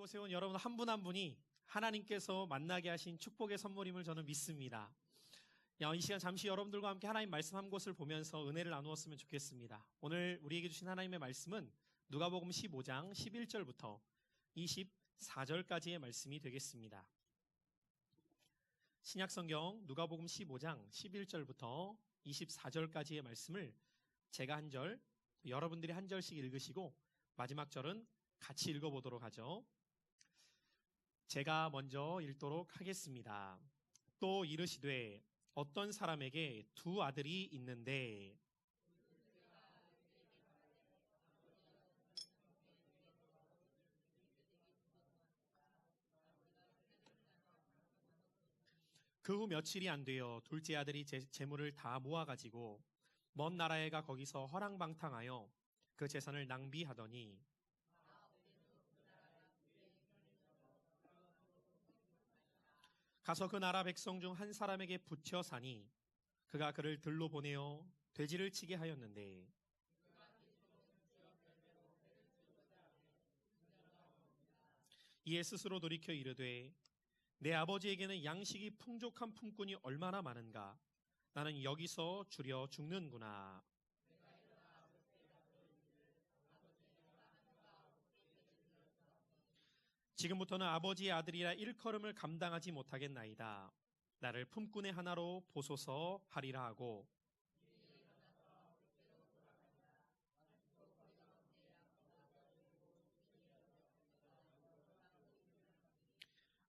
이곳에 온 여러분 한 분 한 분이 하나님께서 만나게 하신 축복의 선물임을 저는 믿습니다. 이 시간 잠시 여러분들과 함께 하나님 말씀 한 곳을 보면서 은혜를 나누었으면 좋겠습니다. 오늘 우리에게 주신 하나님의 말씀은 누가복음 15장 11절부터 24절까지의 말씀이 되겠습니다. 신약성경 누가복음 15장 11절부터 24절까지의 말씀을 제가 한 절, 여러분들이 한 절씩 읽으시고 마지막 절은 같이 읽어보도록 하죠. 제가 먼저 읽도록 하겠습니다. 또 이르시되 어떤 사람에게 두 아들이 있는데 그 후 며칠이 안 되어 둘째 아들이 재물을 다 모아가지고 먼 나라에 가 거기서 허랑방탕하여 그 재산을 낭비하더니 가서 그 나라 백성 중 한 사람에게 붙여 사니 그가 그를 들로 보내어 돼지를 치게 하였는데 이에 스스로 돌이켜 이르되 내 아버지에게는 양식이 풍족한 품꾼이 얼마나 많은가 나는 여기서 주려 죽는구나. 지금부터는 아버지의 아들이라 일컬음을 감당하지 못하겠나이다. 나를 품꾼의 하나로 보소서 하리라 하고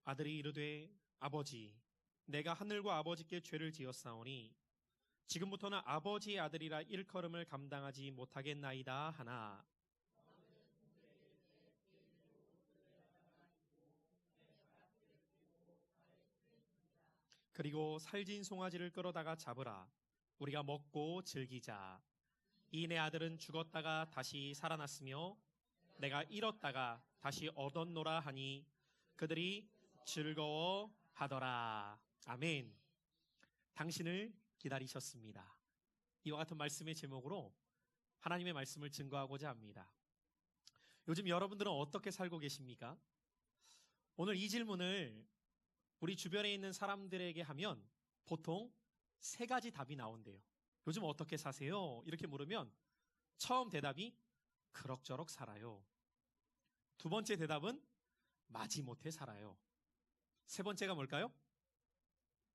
아들이 이르되 아버지 내가 하늘과 아버지께 죄를 지었사오니 지금부터는 아버지의 아들이라 일컬음을 감당하지 못하겠나이다 하나 그리고 살진 송아지를 끌어다가 잡으라 우리가 먹고 즐기자 이 내 아들은 죽었다가 다시 살아났으며 내가 잃었다가 다시 얻었노라 하니 그들이 즐거워하더라. 아멘. 당신을 기다리셨습니다. 이와 같은 말씀의 제목으로 하나님의 말씀을 증거하고자 합니다. 요즘 여러분들은 어떻게 살고 계십니까? 오늘 이 질문을 우리 주변에 있는 사람들에게 하면 보통 세 가지 답이 나온대요. 요즘 어떻게 사세요? 이렇게 물으면 처음 대답이 그럭저럭 살아요. 두 번째 대답은 마지못해 살아요. 세 번째가 뭘까요?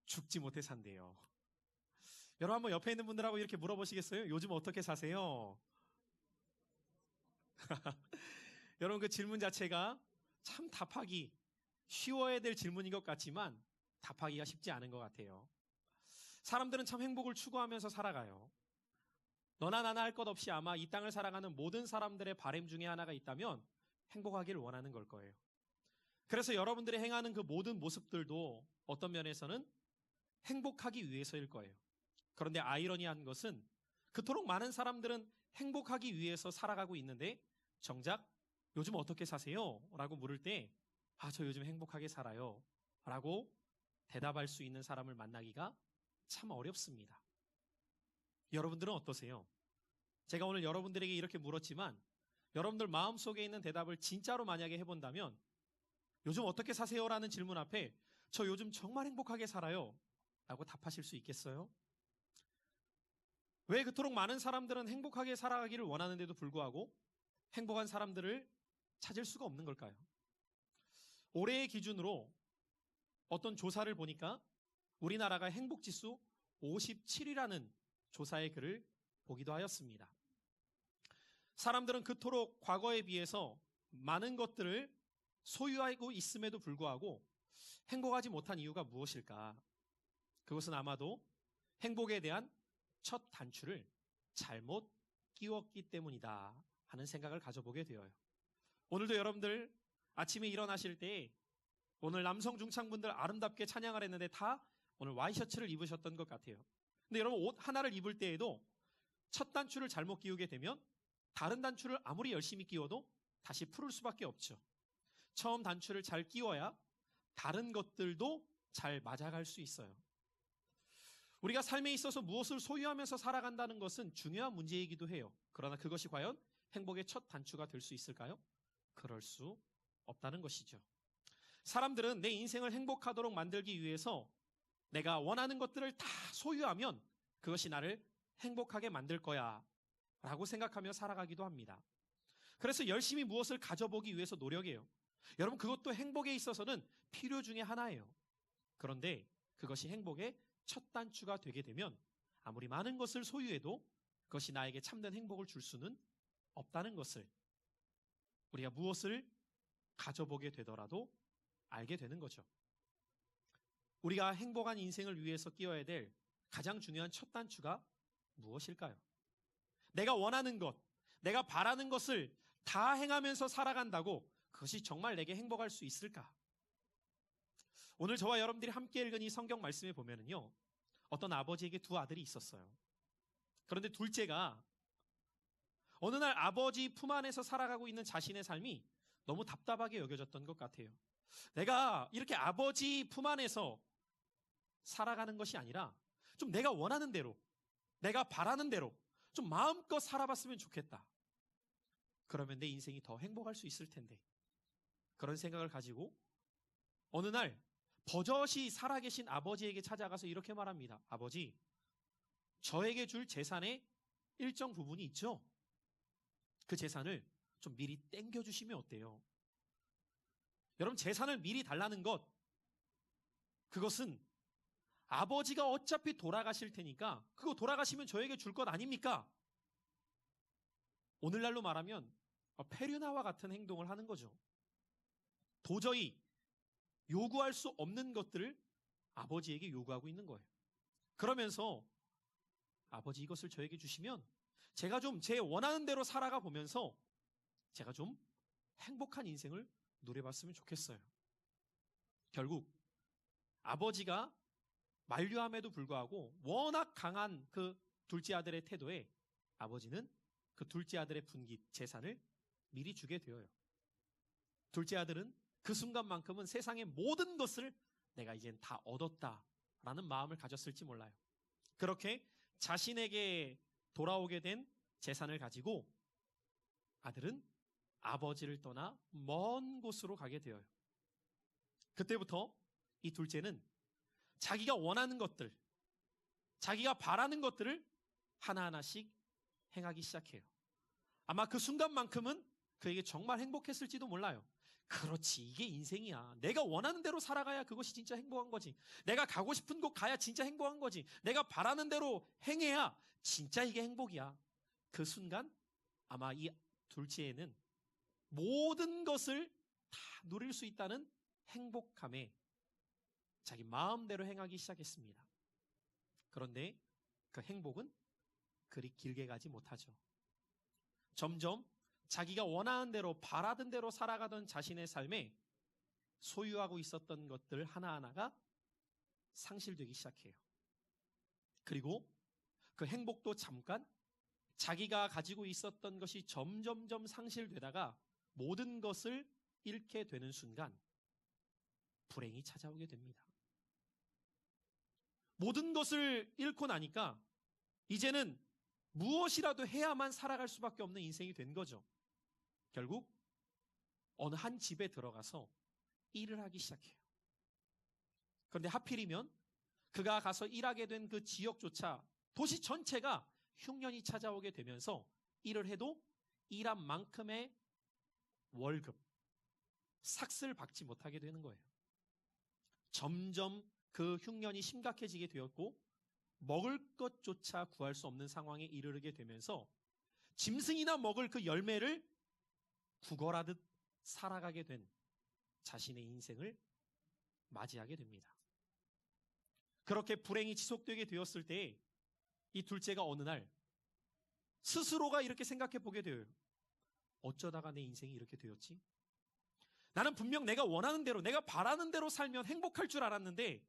죽지 못해 산대요. 여러분 한번 옆에 있는 분들하고 이렇게 물어보시겠어요? 요즘 어떻게 사세요? 여러분 그 질문 자체가 참 답하기 쉬워야 될 질문인 것 같지만 답하기가 쉽지 않은 것 같아요. 사람들은 참 행복을 추구하면서 살아가요. 너나 나나 할 것 없이 아마 이 땅을 살아가는 모든 사람들의 바람 중에 하나가 있다면 행복하기를 원하는 걸 거예요. 그래서 여러분들이 행하는 그 모든 모습들도 어떤 면에서는 행복하기 위해서일 거예요. 그런데 아이러니한 것은 그토록 많은 사람들은 행복하기 위해서 살아가고 있는데 정작 요즘 어떻게 사세요? 라고 물을 때 저 요즘 행복하게 살아요. 라고 대답할 수 있는 사람을 만나기가 참 어렵습니다. 여러분들은 어떠세요? 제가 오늘 여러분들에게 이렇게 물었지만 여러분들 마음속에 있는 대답을 진짜로 만약에 해본다면 요즘 어떻게 사세요? 라는 질문 앞에 저 요즘 정말 행복하게 살아요. 라고 답하실 수 있겠어요? 왜 그토록 많은 사람들은 행복하게 살아가기를 원하는데도 불구하고 행복한 사람들을 찾을 수가 없는 걸까요? 올해의 기준으로 어떤 조사를 보니까 우리나라가 행복지수 57이라는 조사의 글을 보기도 하였습니다. 사람들은 그토록 과거에 비해서 많은 것들을 소유하고 있음에도 불구하고 행복하지 못한 이유가 무엇일까? 그것은 아마도 행복에 대한 첫 단추를 잘못 끼웠기 때문이다 하는 생각을 가져보게 되어요. 오늘도 여러분들 아침에 일어나실 때 오늘 남성 중창분들 아름답게 찬양을 했는데 다 오늘 와이셔츠를 입으셨던 것 같아요. 근데 여러분 옷 하나를 입을 때에도 첫 단추를 잘못 끼우게 되면 다른 단추를 아무리 열심히 끼워도 다시 풀을 수밖에 없죠. 처음 단추를 잘 끼워야 다른 것들도 잘 맞아갈 수 있어요. 우리가 삶에 있어서 무엇을 소유하면서 살아간다는 것은 중요한 문제이기도 해요. 그러나 그것이 과연 행복의 첫 단추가 될 수 있을까요? 그럴 수 없다는 것이죠. 사람들은 내 인생을 행복하도록 만들기 위해서 내가 원하는 것들을 다 소유하면 그것이 나를 행복하게 만들 거야 라고 생각하며 살아가기도 합니다. 그래서 열심히 무엇을 가져보기 위해서 노력해요. 여러분, 그것도 행복에 있어서는 필요 중에 하나예요. 그런데 그것이 행복의 첫 단추가 되게 되면 아무리 많은 것을 소유해도 그것이 나에게 참된 행복을 줄 수는 없다는 것을 우리가 무엇을 가져보게 되더라도 알게 되는 거죠. 우리가 행복한 인생을 위해서 끼워야 될 가장 중요한 첫 단추가 무엇일까요? 내가 원하는 것, 내가 바라는 것을 다 행하면서 살아간다고 그것이 정말 내게 행복할 수 있을까? 오늘 저와 여러분들이 함께 읽은 이 성경 말씀에 보면은요, 어떤 아버지에게 두 아들이 있었어요. 그런데 둘째가 어느 날 아버지 품 안에서 살아가고 있는 자신의 삶이 너무 답답하게 여겨졌던 것 같아요. 내가 이렇게 아버지 품 안에서 살아가는 것이 아니라 좀 내가 원하는 대로, 내가 바라는 대로 좀 마음껏 살아봤으면 좋겠다. 그러면 내 인생이 더 행복할 수 있을 텐데. 그런 생각을 가지고 어느 날 버젓이 살아계신 아버지에게 찾아가서 이렇게 말합니다. 아버지, 저에게 줄 재산의 일정 부분이 있죠? 그 재산을 좀 미리 땡겨주시면 어때요? 여러분, 재산을 미리 달라는 것, 그것은 아버지가 어차피 돌아가실 테니까 그거 돌아가시면 저에게 줄 것 아닙니까? 오늘날로 말하면 페류나와 같은 행동을 하는 거죠. 도저히 요구할 수 없는 것들을 아버지에게 요구하고 있는 거예요. 그러면서 아버지, 이것을 저에게 주시면 제가 좀 제 원하는 대로 살아가 보면서 제가 좀 행복한 인생을 누려봤으면 좋겠어요. 결국 아버지가 만류함에도 불구하고 워낙 강한 그 둘째 아들의 태도에 아버지는 그 둘째 아들의 분깃 재산을 미리 주게 되어요. 둘째 아들은 그 순간만큼은 세상의 모든 것을 내가 이젠 다 얻었다라는 마음을 가졌을지 몰라요. 그렇게 자신에게 돌아오게 된 재산을 가지고 아들은 아버지를 떠나 먼 곳으로 가게 되어요. 그때부터 이 둘째는 자기가 원하는 것들, 자기가 바라는 것들을 하나하나씩 행하기 시작해요. 아마 그 순간만큼은 그에게 정말 행복했을지도 몰라요. 그렇지, 이게 인생이야. 내가 원하는 대로 살아가야 그것이 진짜 행복한 거지. 내가 가고 싶은 곳 가야 진짜 행복한 거지. 내가 바라는 대로 행해야 진짜 이게 행복이야. 그 순간 아마 이 둘째에는 모든 것을 다 누릴 수 있다는 행복감에 자기 마음대로 행하기 시작했습니다. 그런데 그 행복은 그리 길게 가지 못하죠. 점점 자기가 원하는 대로 바라던 대로 살아가던 자신의 삶에 소유하고 있었던 것들 하나하나가 상실되기 시작해요. 그리고 그 행복도 잠깐 자기가 가지고 있었던 것이 점점점 상실되다가 모든 것을 잃게 되는 순간 불행이 찾아오게 됩니다. 모든 것을 잃고 나니까 이제는 무엇이라도 해야만 살아갈 수밖에 없는 인생이 된 거죠. 결국 어느 한 집에 들어가서 일을 하기 시작해요. 그런데 하필이면 그가 가서 일하게 된 그 지역조차 도시 전체가 흉년이 찾아오게 되면서 일을 해도 일한 만큼의 월급, 삭스를 받지 못하게 되는 거예요. 점점 그 흉년이 심각해지게 되었고 먹을 것조차 구할 수 없는 상황에 이르게 되면서 짐승이나 먹을 그 열매를 구걸하듯 살아가게 된 자신의 인생을 맞이하게 됩니다. 그렇게 불행이 지속되게 되었을 때 이 둘째가 어느 날 스스로가 이렇게 생각해 보게 돼요. 어쩌다가 내 인생이 이렇게 되었지? 나는 분명 내가 원하는 대로, 내가 바라는 대로 살면 행복할 줄 알았는데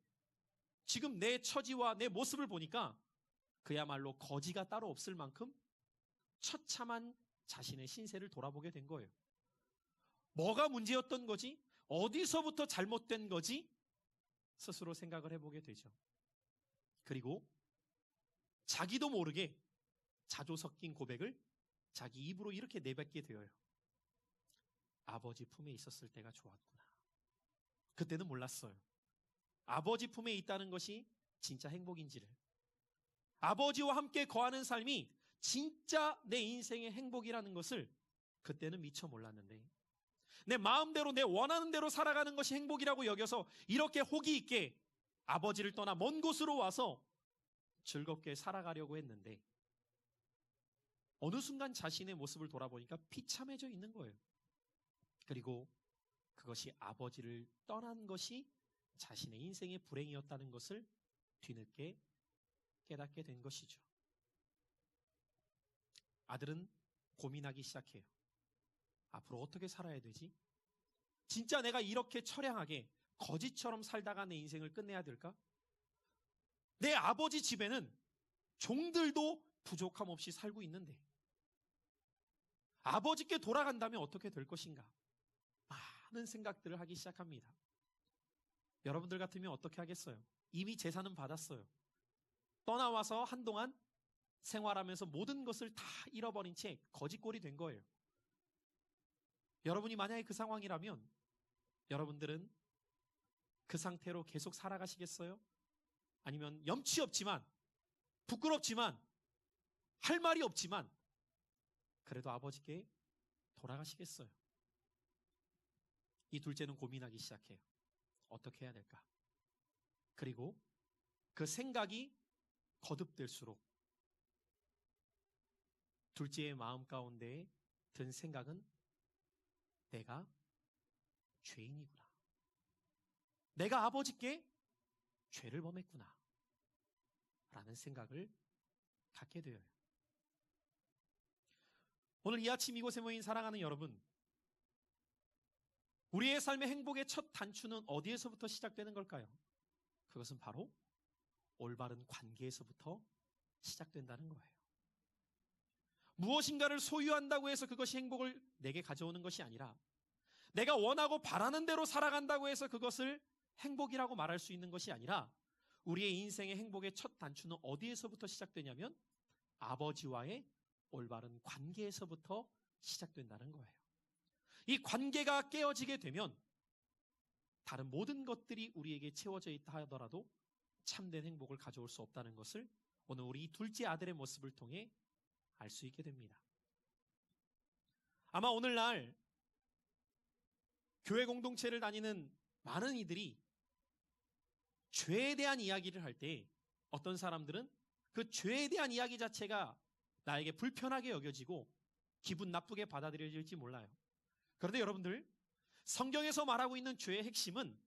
지금 내 처지와 내 모습을 보니까 그야말로 거지가 따로 없을 만큼 처참한 자신의 신세를 돌아보게 된 거예요. 뭐가 문제였던 거지? 어디서부터 잘못된 거지? 스스로 생각을 해보게 되죠. 그리고 자기도 모르게 자조 섞인 고백을 자기 입으로 이렇게 내뱉게 되어요. 아버지 품에 있었을 때가 좋았구나. 그때는 몰랐어요. 아버지 품에 있다는 것이 진짜 행복인지를. 아버지와 함께 거하는 삶이 진짜 내 인생의 행복이라는 것을 그때는 미처 몰랐는데, 내 마음대로 내 원하는 대로 살아가는 것이 행복이라고 여겨서 이렇게 호기 있게 아버지를 떠나 먼 곳으로 와서 즐겁게 살아가려고 했는데, 어느 순간 자신의 모습을 돌아보니까 비참해져 있는 거예요. 그리고 그것이 아버지를 떠난 것이 자신의 인생의 불행이었다는 것을 뒤늦게 깨닫게 된 것이죠. 아들은 고민하기 시작해요. 앞으로 어떻게 살아야 되지? 진짜 내가 이렇게 처량하게 거지처럼 살다가 내 인생을 끝내야 될까? 내 아버지 집에는 종들도 부족함 없이 살고 있는데 아버지께 돌아간다면 어떻게 될 것인가? 많은 생각들을 하기 시작합니다. 여러분들 같으면 어떻게 하겠어요? 이미 재산은 받았어요. 떠나와서 한동안 생활하면서 모든 것을 다 잃어버린 채 거지꼴이 된 거예요. 여러분이 만약에 그 상황이라면 여러분들은 그 상태로 계속 살아가시겠어요? 아니면 염치 없지만, 부끄럽지만, 할 말이 없지만 그래도 아버지께 돌아가시겠어요? 이 둘째는 고민하기 시작해요. 어떻게 해야 될까? 그리고 그 생각이 거듭될수록 둘째의 마음 가운데 든 생각은 내가 죄인이구나. 내가 아버지께 죄를 범했구나. 라는 생각을 갖게 되어요. 오늘 이 아침 이곳에 모인 사랑하는 여러분, 우리의 삶의 행복의 첫 단추는 어디에서부터 시작되는 걸까요? 그것은 바로 올바른 관계에서부터 시작된다는 거예요. 무엇인가를 소유한다고 해서 그것이 행복을 내게 가져오는 것이 아니라, 내가 원하고 바라는 대로 살아간다고 해서 그것을 행복이라고 말할 수 있는 것이 아니라, 우리의 인생의 행복의 첫 단추는 어디에서부터 시작되냐면 아버지와의 올바른 관계에서부터 시작된다는 거예요. 이 관계가 깨어지게 되면 다른 모든 것들이 우리에게 채워져 있다 하더라도 참된 행복을 가져올 수 없다는 것을 오늘 우리 이 둘째 아들의 모습을 통해 알 수 있게 됩니다. 아마 오늘날 교회 공동체를 다니는 많은 이들이 죄에 대한 이야기를 할 때 어떤 사람들은 그 죄에 대한 이야기 자체가 나에게 불편하게 여겨지고 기분 나쁘게 받아들여질지 몰라요. 그런데 여러분들, 성경에서 말하고 있는 죄의 핵심은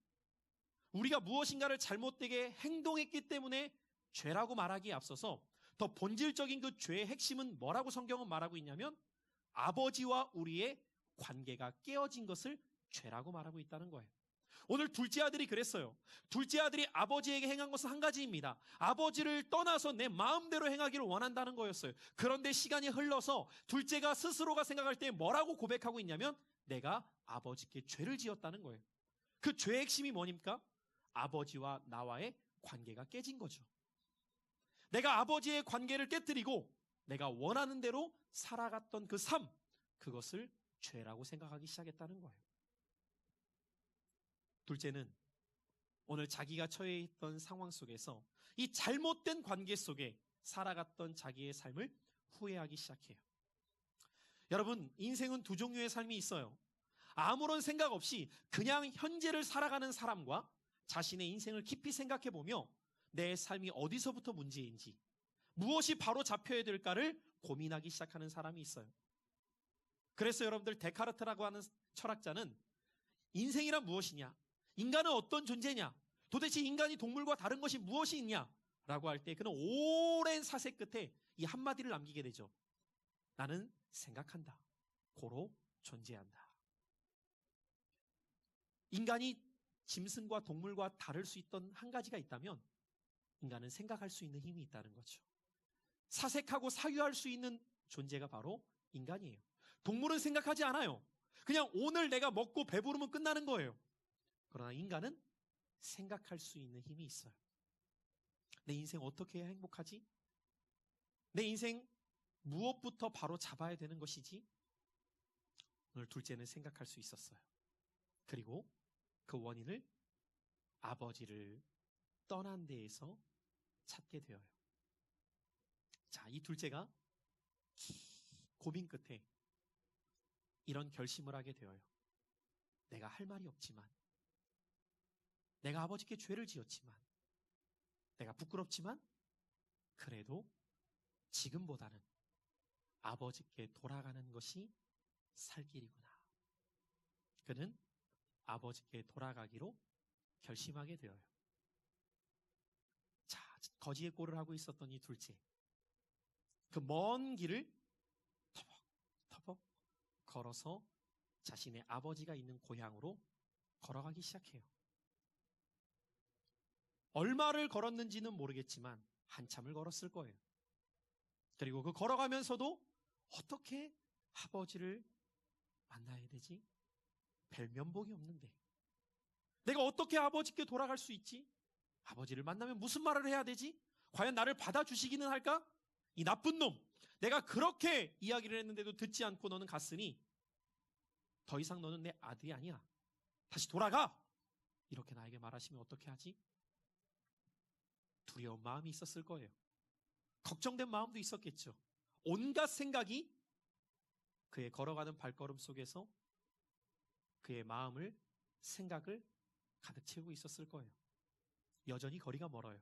우리가 무엇인가를 잘못되게 행동했기 때문에 죄라고 말하기에 앞서서 더 본질적인 그 죄의 핵심은 뭐라고 성경은 말하고 있냐면 아버지와 우리의 관계가 깨어진 것을 죄라고 말하고 있다는 거예요. 오늘 둘째 아들이 그랬어요. 둘째 아들이 아버지에게 행한 것은 한 가지입니다. 아버지를 떠나서 내 마음대로 행하기를 원한다는 거였어요. 그런데 시간이 흘러서 둘째가 스스로가 생각할 때 뭐라고 고백하고 있냐면 내가 아버지께 죄를 지었다는 거예요. 그 죄의 핵심이 뭐입니까? 아버지와 나와의 관계가 깨진 거죠. 내가 아버지의 관계를 깨뜨리고 내가 원하는 대로 살아갔던 그 삶, 그것을 죄라고 생각하기 시작했다는 거예요. 둘째는 오늘 자기가 처해 있던 상황 속에서 이 잘못된 관계 속에 살아갔던 자기의 삶을 후회하기 시작해요. 여러분, 인생은 두 종류의 삶이 있어요. 아무런 생각 없이 그냥 현재를 살아가는 사람과 자신의 인생을 깊이 생각해보며 내 삶이 어디서부터 문제인지, 무엇이 바로 잡혀야 될까를 고민하기 시작하는 사람이 있어요. 그래서 여러분들, 데카르트라고 하는 철학자는 인생이란 무엇이냐? 인간은 어떤 존재냐? 도대체 인간이 동물과 다른 것이 무엇이 있냐? 라고 할 때 그는 오랜 사색 끝에 이 한마디를 남기게 되죠. 나는 생각한다. 고로 존재한다. 인간이 짐승과 동물과 다를 수 있던 한 가지가 있다면 인간은 생각할 수 있는 힘이 있다는 거죠. 사색하고 사유할 수 있는 존재가 바로 인간이에요. 동물은 생각하지 않아요. 그냥 오늘 내가 먹고 배부르면 끝나는 거예요. 그러나 인간은 생각할 수 있는 힘이 있어요. 내 인생 어떻게 해야 행복하지? 내 인생 무엇부터 바로 잡아야 되는 것이지? 오늘 둘째는 생각할 수 있었어요. 그리고 그 원인을 아버지를 떠난 데에서 찾게 되어요. 자, 이 둘째가 고민 끝에 이런 결심을 하게 되어요. 내가 할 말이 없지만, 내가 아버지께 죄를 지었지만, 내가 부끄럽지만, 그래도 지금보다는 아버지께 돌아가는 것이 살 길이구나. 그는 아버지께 돌아가기로 결심하게 되어요. 자, 거지의 꼴을 하고 있었던 이 둘째. 그 먼 길을 터벅터벅 걸어서 자신의 아버지가 있는 고향으로 걸어가기 시작해요. 얼마를 걸었는지는 모르겠지만 한참을 걸었을 거예요. 그리고 그 걸어가면서도 어떻게 아버지를 만나야 되지? 뵐 면목이 없는데 내가 어떻게 아버지께 돌아갈 수 있지? 아버지를 만나면 무슨 말을 해야 되지? 과연 나를 받아주시기는 할까? 이 나쁜 놈, 내가 그렇게 이야기를 했는데도 듣지 않고 너는 갔으니 더 이상 너는 내 아들이 아니야. 다시 돌아가! 이렇게 나에게 말하시면 어떻게 하지? 두려운 마음이 있었을 거예요. 걱정된 마음도 있었겠죠. 온갖 생각이 그의 걸어가는 발걸음 속에서 그의 마음을, 생각을 가득 채우고 있었을 거예요. 여전히 거리가 멀어요.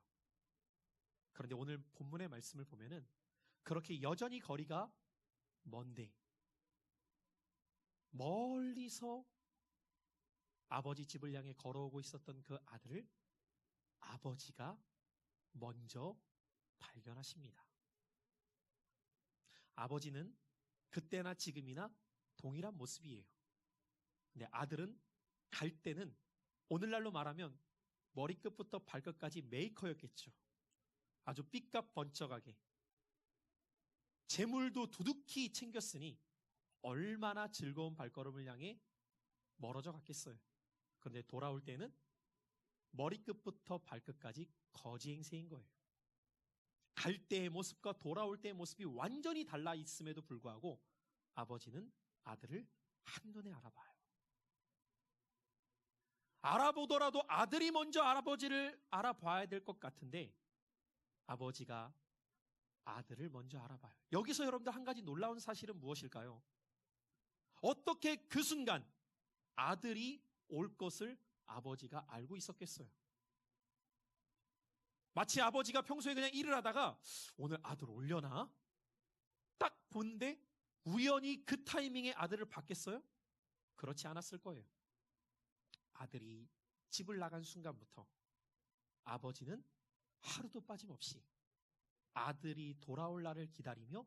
그런데 오늘 본문의 말씀을 보면은 그렇게 여전히 거리가 먼데 멀리서 아버지 집을 향해 걸어오고 있었던 그 아들을 아버지가 먼저 발견하십니다. 아버지는 그때나 지금이나 동일한 모습이에요. 근데 아들은 갈 때는 오늘날로 말하면 머리끝부터 발끝까지 메이커였겠죠. 아주 삐까번쩍하게 재물도 두둑히 챙겼으니 얼마나 즐거운 발걸음을 향해 멀어져 갔겠어요. 그런데 돌아올 때는 머리끝부터 발끝까지 거지 행세인 거예요. 갈 때의 모습과 돌아올 때의 모습이 완전히 달라 있음에도 불구하고 아버지는 아들을 한눈에 알아봐요. 알아보더라도 아들이 먼저 아버지를 알아봐야 될 것 같은데 아버지가 아들을 먼저 알아봐요. 여기서 여러분들 한 가지 놀라운 사실은 무엇일까요? 어떻게 그 순간 아들이 올 것을 아버지가 알고 있었겠어요? 마치 아버지가 평소에 그냥 일을 하다가 오늘 아들 올려나? 딱 본데 우연히 그 타이밍에 아들을 봤겠어요? 그렇지 않았을 거예요. 아들이 집을 나간 순간부터 아버지는 하루도 빠짐없이 아들이 돌아올 날을 기다리며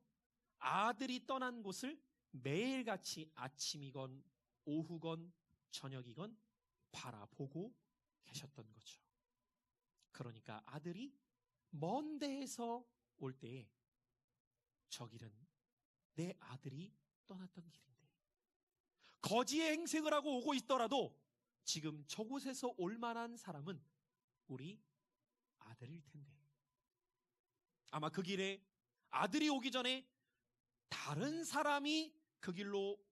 아들이 떠난 곳을 매일같이 아침이건 오후건 저녁이건 바라보고 계셨던 거죠. 그러니까 아들이 먼 데에서 올 때에 저 길은 내 아들이 떠났던 길인데 거지의 행색을 하고 오고 있더라도 지금 저곳에서 올 만한 사람은 우리 아들일 텐데 아마 그 길에 아들이 오기 전에 다른 사람이 그 길로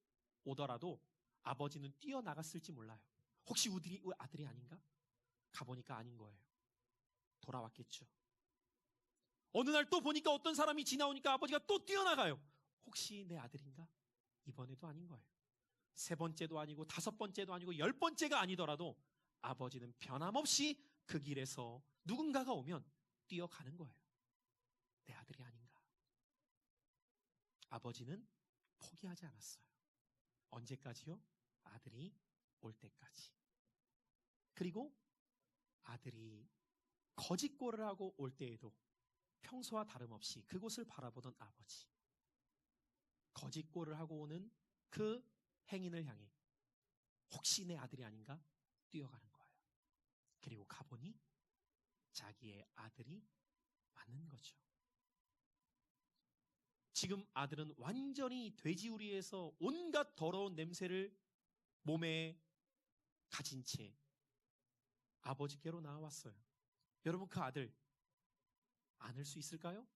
오더라도 아버지는 뛰어나갔을지 몰라요. 혹시 우리 아들이 아닌가? 가보니까 아닌 거예요. 돌아왔겠죠. 어느 날 또 보니까 어떤 사람이 지나오니까 아버지가 또 뛰어나가요. 혹시 내 아들인가? 이번에도 아닌 거예요. 세 번째도 아니고 다섯 번째도 아니고 10번째가 아니더라도 아버지는 변함없이 그 길에서 누군가가 오면 뛰어가는 거예요. 내 아들이 아닌가? 아버지는 포기하지 않았어요. 언제까지요? 아들이 올 때까지. 그리고 아들이 거짓골을 하고 올 때에도 평소와 다름없이 그곳을 바라보던 아버지. 거짓골을 하고 오는 그 행인을 향해 혹시 내 아들이 아닌가? 뛰어가는 거예요. 그리고 가보니 자기의 아들이 맞는 거죠. 지금 아들은 완전히 돼지우리에서 온갖 더러운 냄새를 몸에 가진 채 아버지께로 나와왔어요. 여러분 그 아들 안을 수 있을까요?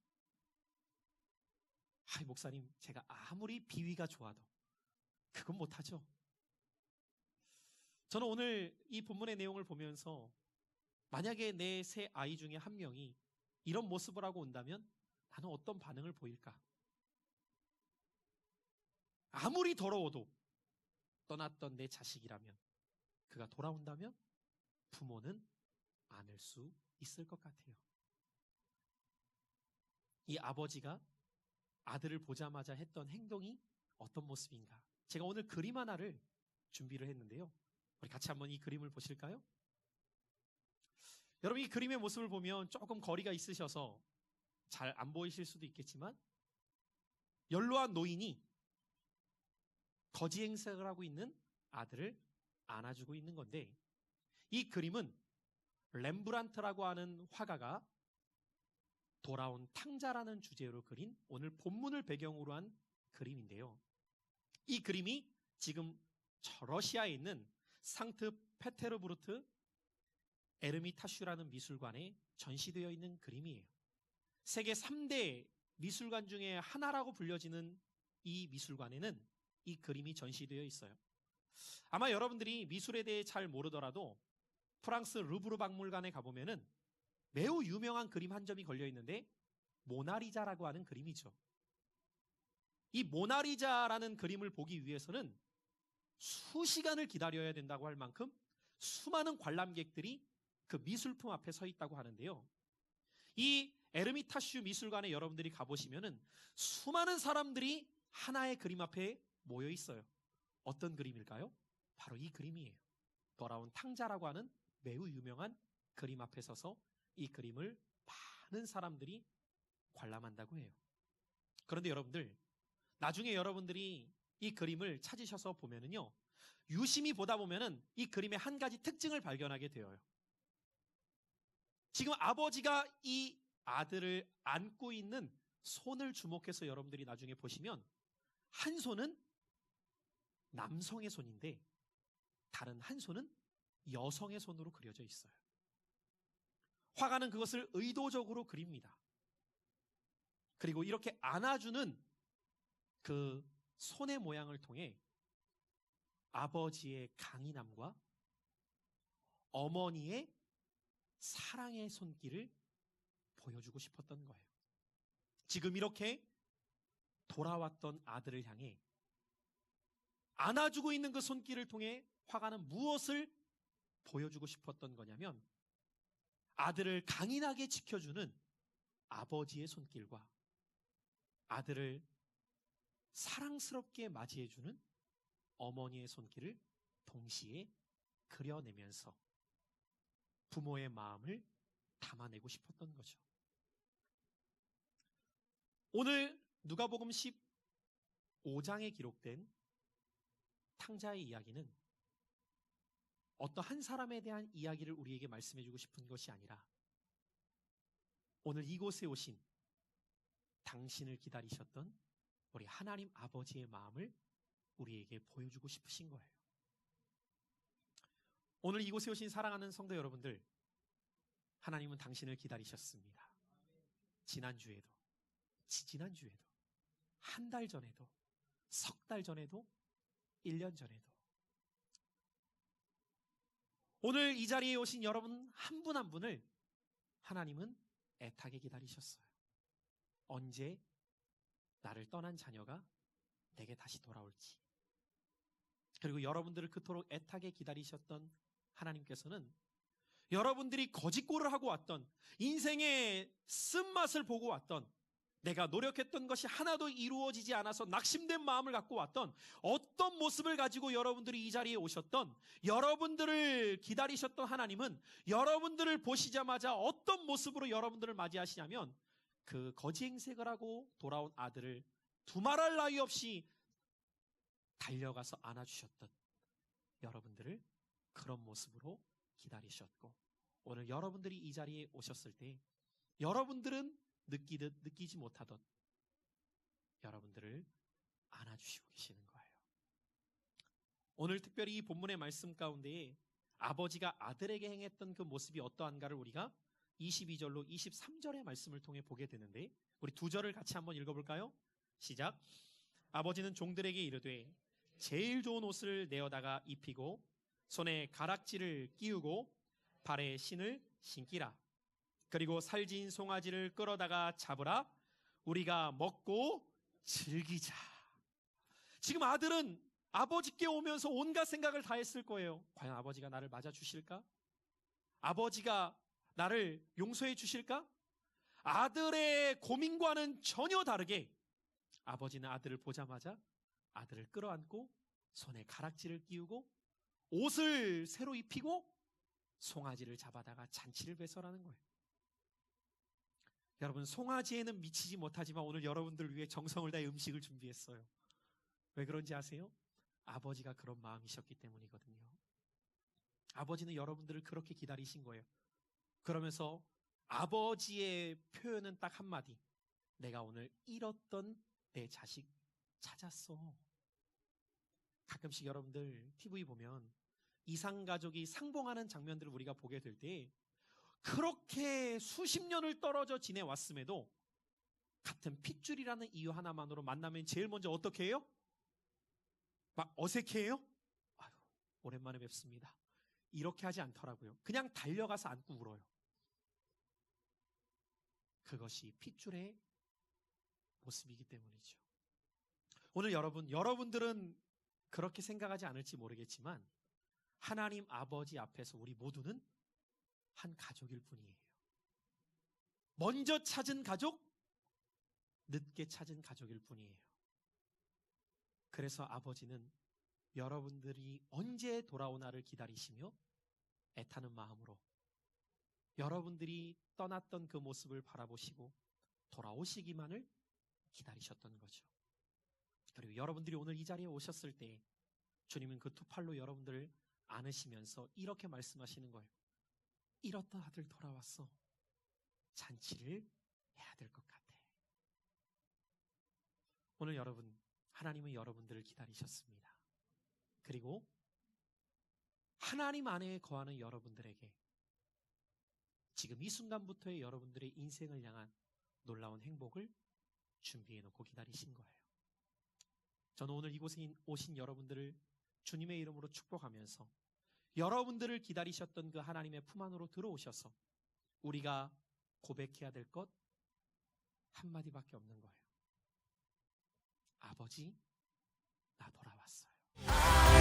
목사님 제가 아무리 비위가 좋아도 그건 못하죠. 저는 오늘 이 본문의 내용을 보면서 만약에 내 세 아이 중에 한 명이 이런 모습을 하고 온다면 나는 어떤 반응을 보일까? 아무리 더러워도 떠났던 내 자식이라면, 그가 돌아온다면 부모는 안을 수 있을 것 같아요. 이 아버지가 아들을 보자마자 했던 행동이 어떤 모습인가? 제가 오늘 그림 하나를 준비를 했는데요. 우리 같이 한번 이 그림을 보실까요? 여러분, 이 그림의 모습을 보면 조금 거리가 있으셔서 잘 안 보이실 수도 있겠지만, 연로한 노인이 거지 행색을 하고 있는 아들을 안아주고 있는 건데, 이 그림은 렘브란트라고 하는 화가가 돌아온 탕자라는 주제로 그린 오늘 본문을 배경으로 한 그림인데요. 이 그림이 지금 러시아에 있는 상트 페테르부르트 에르미타슈라는 미술관에 전시되어 있는 그림이에요. 세계 3대 미술관 중에 하나라고 불려지는 이 미술관에는 이 그림이 전시되어 있어요. 아마 여러분들이 미술에 대해 잘 모르더라도 프랑스 루브르 박물관에 가보면은 매우 유명한 그림 한 점이 걸려 있는데, 모나리자라고 하는 그림이죠. 이 모나리자라는 그림을 보기 위해서는 수시간을 기다려야 된다고 할 만큼 수많은 관람객들이 그 미술품 앞에 서 있다고 하는데요. 이 에르미타슈 미술관에 여러분들이 가보시면은 수많은 사람들이 하나의 그림 앞에 모여 있어요. 어떤 그림일까요? 바로 이 그림이에요. 돌아온 탕자라고 하는 매우 유명한 그림 앞에 서서 이 그림을 많은 사람들이 관람한다고 해요. 그런데 여러분들, 나중에 여러분들이 이 그림을 찾으셔서 보면은요, 유심히 보다 보면은 이 그림의 한 가지 특징을 발견하게 되어요. 지금 아버지가 이 아들을 안고 있는 손을 주목해서 여러분들이 나중에 보시면, 한 손은 남성의 손인데 다른 한 손은 여성의 손으로 그려져 있어요. 화가는 그것을 의도적으로 그립니다. 그리고 이렇게 안아주는 그 손의 모양을 통해 아버지의 강인함과 어머니의 사랑의 손길을 보여주고 싶었던 거예요. 지금 이렇게 돌아왔던 아들을 향해 안아주고 있는 그 손길을 통해 화가는 무엇을 보여주고 싶었던 거냐면, 아들을 강인하게 지켜주는 아버지의 손길과 아들을 사랑스럽게 맞이해주는 어머니의 손길을 동시에 그려내면서 부모의 마음을 담아내고 싶었던 거죠. 오늘 누가복음 15장에 기록된 탕자의 이야기는 어떤 한 사람에 대한 이야기를 우리에게 말씀해주고 싶은 것이 아니라, 오늘 이곳에 오신 당신을 기다리셨던 우리 하나님 아버지의 마음을 우리에게 보여주고 싶으신 거예요. 오늘 이곳에 오신 사랑하는 성도 여러분들, 하나님은 당신을 기다리셨습니다. 지난주에도, 지지난주에도, 한 달 전에도, 석 달 전에도, 1년 전에도. 오늘 이 자리에 오신 여러분 한 분 한 분을 하나님은 애타게 기다리셨어요. 언제 나를 떠난 자녀가 내게 다시 돌아올지. 그리고 여러분들을 그토록 애타게 기다리셨던 하나님께서는 여러분들이 거짓골을 하고 왔던, 인생의 쓴맛을 보고 왔던, 내가 노력했던 것이 하나도 이루어지지 않아서 낙심된 마음을 갖고 왔던, 어떤 모습을 가지고 여러분들이 이 자리에 오셨던, 여러분들을 기다리셨던 하나님은 여러분들을 보시자마자 어떤 모습으로 여러분들을 맞이하시냐면, 그 거지 행색을 하고 돌아온 아들을 두말할 나위 없이 달려가서 안아주셨던 여러분들을 그런 모습으로 기다리셨고, 오늘 여러분들이 이 자리에 오셨을 때 여러분들은 느끼듯 느끼지 못하던 여러분들을 안아주시고 계시는 거예요. 오늘 특별히 이 본문의 말씀 가운데에 아버지가 아들에게 행했던 그 모습이 어떠한가를 우리가 22절로 23절의 말씀을 통해 보게 되는데, 우리 두 절을 같이 한번 읽어볼까요? 시작. 아버지는 종들에게 이르되 제일 좋은 옷을 내어다가 입히고 손에 가락지를 끼우고 발에 신을 신기라. 그리고 살진 송아지를 끌어다가 잡으라. 우리가 먹고 즐기자. 지금 아들은 아버지께 오면서 온갖 생각을 다 했을 거예요. 과연 아버지가 나를 맞아주실까? 아버지가 나를 용서해 주실까? 아들의 고민과는 전혀 다르게 아버지는 아들을 보자마자 아들을 끌어안고 손에 가락지를 끼우고 옷을 새로 입히고 송아지를 잡아다가 잔치를 배설하는 거예요. 여러분, 송아지에는 미치지 못하지만 오늘 여러분들을 위해 정성을 다해 음식을 준비했어요. 왜 그런지 아세요? 아버지가 그런 마음이셨기 때문이거든요. 아버지는 여러분들을 그렇게 기다리신 거예요. 그러면서 아버지의 표현은 딱 한마디. 내가 오늘 잃었던 내 자식 찾았어. 가끔씩 여러분들 TV 보면 이상가족이 상봉하는 장면들을 우리가 보게 될 때 그렇게 수십 년을 떨어져 지내왔음에도 같은 핏줄이라는 이유 하나만으로 만나면 제일 먼저 어떻게 해요? 막 어색해해요? 아유, 오랜만에 뵙습니다. 이렇게 하지 않더라고요. 그냥 달려가서 안고 울어요. 그것이 핏줄의 모습이기 때문이죠. 오늘 여러분들은 그렇게 생각하지 않을지 모르겠지만 하나님 아버지 앞에서 우리 모두는 한 가족일 뿐이에요. 먼저 찾은 가족, 늦게 찾은 가족일 뿐이에요. 그래서 아버지는 여러분들이 언제 돌아오나를 기다리시며 애타는 마음으로 여러분들이 떠났던 그 모습을 바라보시고 돌아오시기만을 기다리셨던 거죠. 그리고 여러분들이 오늘 이 자리에 오셨을 때 주님은 그 두 팔로 여러분들을 안으시면서 이렇게 말씀하시는 거예요. 잃었던 아들 돌아왔어. 잔치를 해야 될 것 같아. 오늘 여러분, 하나님은 여러분들을 기다리셨습니다. 그리고 하나님 안에 거하는 여러분들에게 지금 이 순간부터의 여러분들의 인생을 향한 놀라운 행복을 준비해 놓고 기다리신 거예요. 저는 오늘 이곳에 오신 여러분들을 주님의 이름으로 축복하면서 여러분들을 기다리셨던 그 하나님의 품 안으로 들어오셔서 우리가 고백해야 될 것 한마디밖에 없는 거예요. 아버지, 나 돌아왔어요.